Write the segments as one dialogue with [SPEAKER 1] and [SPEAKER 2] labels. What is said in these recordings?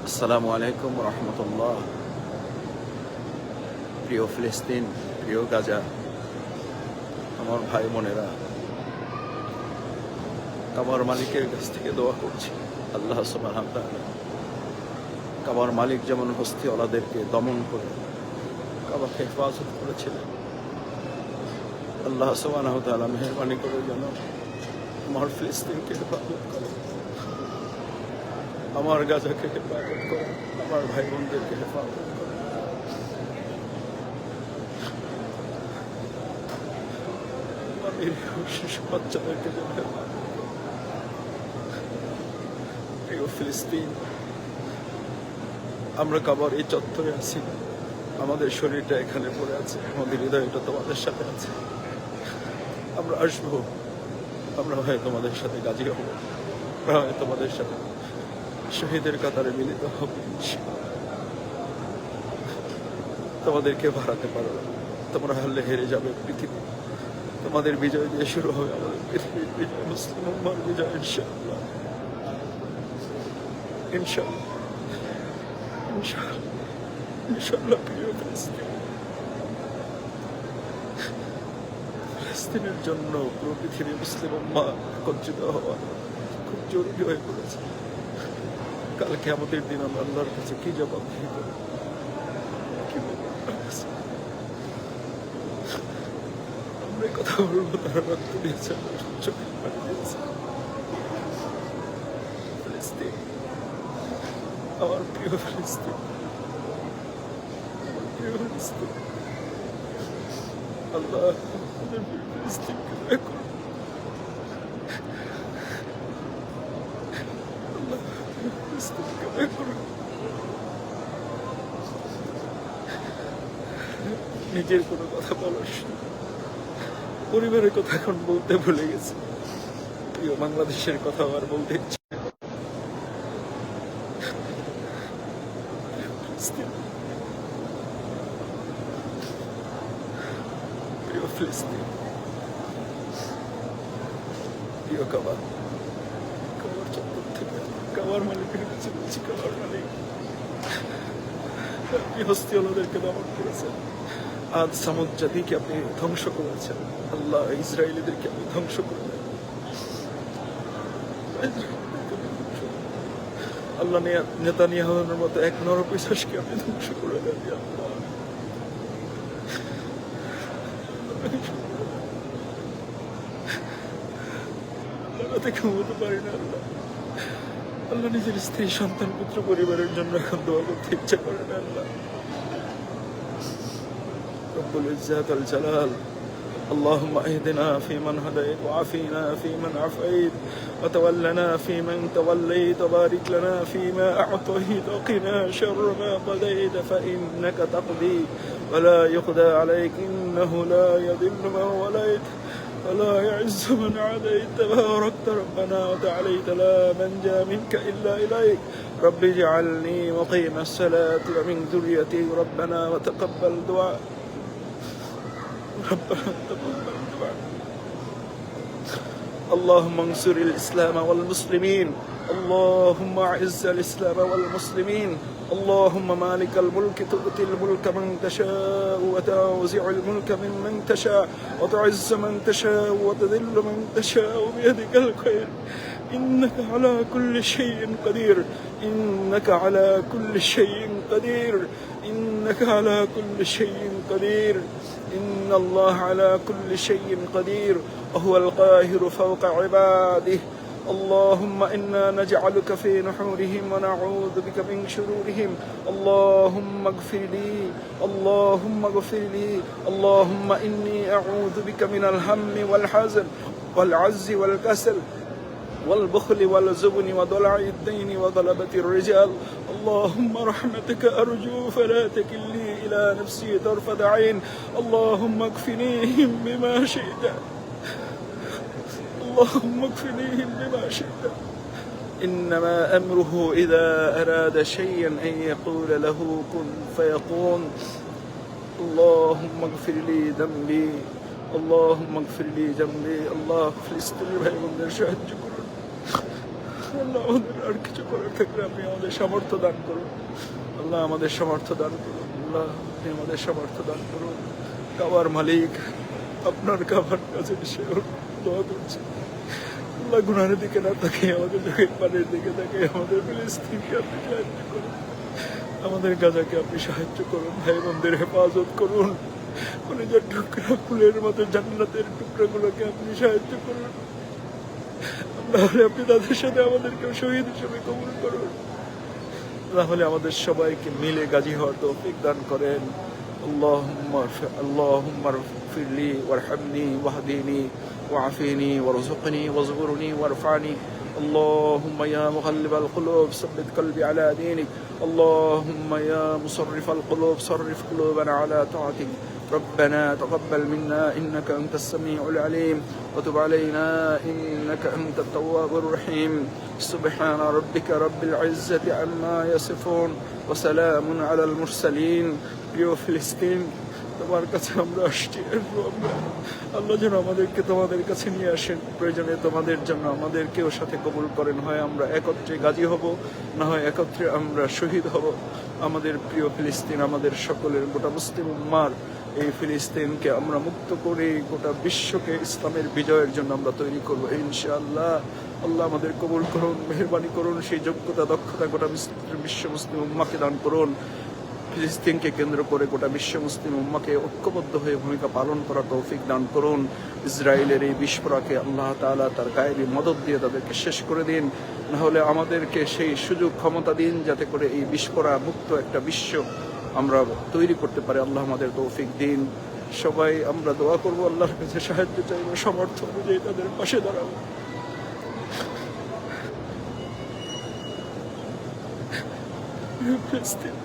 [SPEAKER 1] আসসালামু আলাইকুম রহমতুল্লাহ। প্রিয় ফিলিস্তিন, প্রিয় গাজা, আমার ভাই বোনেরা, কাবার মালিকের কাছ থেকে দোয়া করছি আল্লাহ সুবহানাহু ওয়া তাআলা কাবার মালিক যেমন হস্তিওয়ালাদেরকে দমন করে কাবাকে হেফাজত করেছিলেন, আল্লাহ সুবহানাহু ওয়া তাআলা মেহেরবানি করে যেন আমার ফিলিস্তিনকে হেফাজত করে, আমার গাজাকে হেফাজত করে, আমার ভাই বোনদেরকে হেফাজত করে। শিশু বাচ্চাদেরকে যেন হেফাজত করে। প্রিয় ফিলিস্তিন, আমরা কাবার এই চত্বরে আছি, আমাদের শরীরটা এখানে পড়ে আছে, আমাদের হৃদয়টা তোমাদের সাথে আছে। আমরা আসবো, আমরা হয় তোমাদের সাথে গাজী হব, আমরা হয় তোমাদের সাথে শহীদের কাতারে মিলিত হব। তোমাদেরকে হারাতে পারো না, তোমরা হারলে হেরে যাবে পৃথিবী। তোমাদের বিজয় দিয়ে শুরু হবে আমাদের পৃথিবীর বিজয়, মুসলিম উম্মার বিজয়, ইনশাআল্লাহ ইনশাআল্লাহ ইনশাআল্লাহ ইনশাআল্লাহ। প্রিয় ফিলিস্তিন, ফিলিস্তিনের জন্য পুরো পৃথিবী মুসলিম উম্মাহ একত্রিত হওয়া খুব জরুরি হয়ে পড়েছে। কালকে আমাদের দিন আমরা আল্লাহর কাছে কি জবাবদিহি করব, কি বলবো আল্লাহর কাছে? আমরা কথা বলবো, তারা রক্ত দিয়েছে, চোখে পানি দিয়েছে। ফিলিস্তিন, আমার প্রিয় ফিলিস্তিন, আমার প্রিয় ফিলিস্তিন, আল্লাহ আমাদের প্রিয় ফিলিস্তিনকে দয়া করুন। আল্লাহ প্রিয় ফিলিস্তিনকে দয়া করুন। নিজের কোনো কথা বলার সময় পরিবারের কথা এখন বলতে ভুলে গেছি। প্রিয় বাংলাদেশের কথা আর বলতে ইচ্ছে নেই। ফিলিস্তিন, প্রিয় ফিলিস্তিন, প্রিয় কাবার, কাবার চত্বর থেকে কাবার মালিকের কাছে বলছি, কাবার মালিক, আপনি হস্তিওয়ালাদেরকে দমন করেছেন, আদ সামুদ জাতিকে আপনি ধ্বংস করেছেন। আল্লাহ ইসরায়েলিদেরকে আপনি ধ্বংস করলেন, আল্লাহ নেতানিয়াহুর মতো এক নরপিশাচকে আপনি ধ্বংস করে দেন। আল্লাহ থেকে ঘুমোতে পারি না। আল্লাহ আল্লাহ নিজের স্ত্রী, সন্তান, পুত্র, পরিবারের জন্য এখন দোয়া করতে ইচ্ছা করে না। আল্লাহ রব্বুল ইজ্জাত আল জালাল, اللهم اهدنا فيمن هديت، وعافنا فيمن عافيت، وتولنا فيمن توليت، وبارك لنا فيما أعطيت، وقنا شر ما قضيت، فإنك تقضي ولا يقضى عليك، إنه لا يذل من وليت ولا يعز من عاديت، تباركت ربنا وتعاليت، لا منجا منك إلا إليك. رب اجعلني مقيم الصلاة ومن ذريتي، ربنا وتقبل دعاء، ربنا تقبل دعاء. اللهم انصر الإسلام والمسلمين، اللهم أعز الإسلام والمسلمين، اللهم مالك الملك تؤتي الملك من تشاء، وتنزع الملك ممن تشاء، وتعز من تشاء، وتذل من تشاء، بيدك الخير، إنك على كل شيء قدير، إنك على كل شيء قدير، إنك على كل شيء قدير، إن الله على كل شيء قدير، وهو القاهر فوق عباده. اللهم إنا نجعلك في نحورهم ونعوذ بك من شرورهم. اللهم اغفر لي، اللهم اغفر لي، اللهم إني أعوذ بك من الهم والحزن والعجز والكسل والبخل والجبن وضلع الدين وغلبة الرجال. اللهم رحمتك أرجو فلا تكلني إلى نفسي طرفة عين. اللهم اكفنيهم بما شئت، اللهم اكفنيهم بما شئت. إنما أمره إذا أراد شيئا أن يقول له كن فيكون. اللهم اغفر لي ذنبي، اللهم اغفر لي ذنبي। الله فلسطين ভাই বোনদের সাহায্য করুন, আল্লাহ আমাদের আর কিছু করার থাকলে আপনি আমাদের সামর্থ্য দান করুন। আল্লাহ আমাদের সামর্থ্য দান করুন। আল্লাহ আপনি আমাদের সামর্থ্য দান করুন। কাবার মালিক আপনার কাবার কাছে এসে দোয়া করছি। আল্লাহ গুনাহের দিকে না তাকিয়ে আমাদের চোখের পানির দিকে তাকিয়ে আমাদের ফিলিস্তিনকে আপনি সাহায্য করুন। আমাদের গাজাকে আপনি সাহায্য করুন। ভাই বোনদের হেফাজত করুন। কলিজার টুকরা ফুলের মতো জান্নাতের টুকরাগুলোকে আপনি সাহায্য করুন। তাহলে আপনি তাদের সাথে আমাদেরকেও শহীদ হিসেবে কবুল করুন। তাহলে আমাদের সবাইকে মিলে গাজী হওয়ার তৌফিক দান করেন। আল্লাহুম্মা ইগফিরলি ওয়ারহামনি ওয়াহদিনি ওয়াআফিনি ওয়ারযুকনি ওয়াজবুরনি ওয়ারফানি। اللهم يا مغلب القلوب ثبت قلبي على دينك. اللهم يا مصرف القلوب صرف قلوبنا على طاعتك. ربنا تقبل منا إنك أنت السميع العليم وتب علينا إنك أنت التواب الرحيم. سبحان ربك رب العزة عما يصفون وسلام على المرسلين. প্রিয় ফিলিস্তিন, তোমার কাছে আমরা আসছি। আল্লাহ যেন আমাদেরকে তোমাদের কাছে নিয়ে আসেন। প্রয়োজনে তোমাদের জন্য আমাদেরকেও সাথে কবুল করেন। হয় আমরা একত্রে গাজী হব, না হয় একত্রে আমরা শহীদ হব। আমাদের প্রিয় ফিলিস্তিন, আমাদের সকলের গোটা মুসলিম উম্মার এই ফিলিস্তিনকে আমরা মুক্ত করে গোটা বিশ্বকে ইসলামের বিজয়ের জন্য আমরা তৈরি করবো ইনশাআল্লাহ। আল্লাহ আমাদের কবুল করুন, মেহেরবানি করুন। সেই যোগ্যতা দক্ষতা গোটা বিশ্ব মুসলিম উম্মাকে দান করুন। ফিলিস্তিনকে কেন্দ্র করে গোটা বিশ্ব মুসলিম উম্মাকে ঐক্যবদ্ধ হয়ে ভূমিকা পালন করার তৌফিক দান করুন। ইসরায়েলের এই বিস্ফোরণকে আল্লাহ তাআলা তার গায়েবী মদদ দিয়ে তাদেরকে শেষ করে দিন। না হলে আমাদেরকে সেই সুযোগ ক্ষমতা দিন যাতে করে এই বিস্ফোরণ মুক্ত একটা বিশ্ব আমরা তৈরি করতে পারি। আল্লাহ আমাদের তৌফিক দিন। সবাই আমরা দোয়া করবো, আল্লাহর কাছে সাহায্য চাইবো, সমর্থ অনুযায়ী তাদের পাশে দাঁড়াবো। ফিলিস্তিন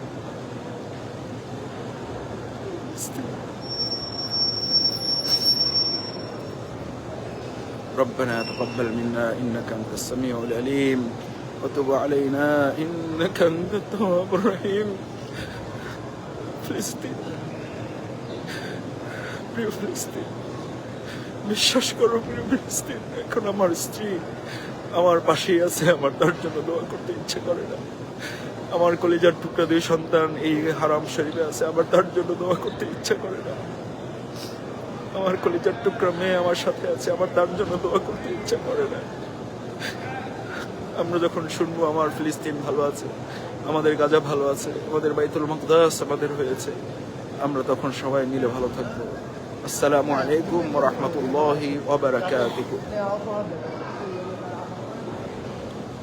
[SPEAKER 1] ربنا تقبل منا إنك أنت السميع العليم وتب علينا إنك أنت التواب الرحيم. ফিলিস্তিন, প্রিয় ফিলিস্তিন, বিশ্বাস করো প্রিয় ফিলিস্তিন, এখন আমার স্ত্রী আমার পাশেই আছে। আমার তার জন্য দোয়া করতে ইচ্ছে করে না। আমার কলিজার টুকরা দুই সন্তান এই হারাম শরীফে আছে। আমার তার জন্য দোয়া করতে ইচ্ছে করে না। আমার কলিজার টুকরা মেয়ে আমার সাথে আছে। আমার তার জন্য দোয়া করতে ইচ্ছে করে না। আমরা যখন শুনবো আমার ফিলিস্তিন ভালো আছে, আমাদের গাজা ভালো আছে, আমাদের বাইতুল মাকদাস আমাদের হয়েছে, আমরা তখন সবাই মিলে ভালো থাকবো। আসসালামু আলাইকুম ওয়া রাহমাতুল্লাহি ওয়া বারাকাতুহু।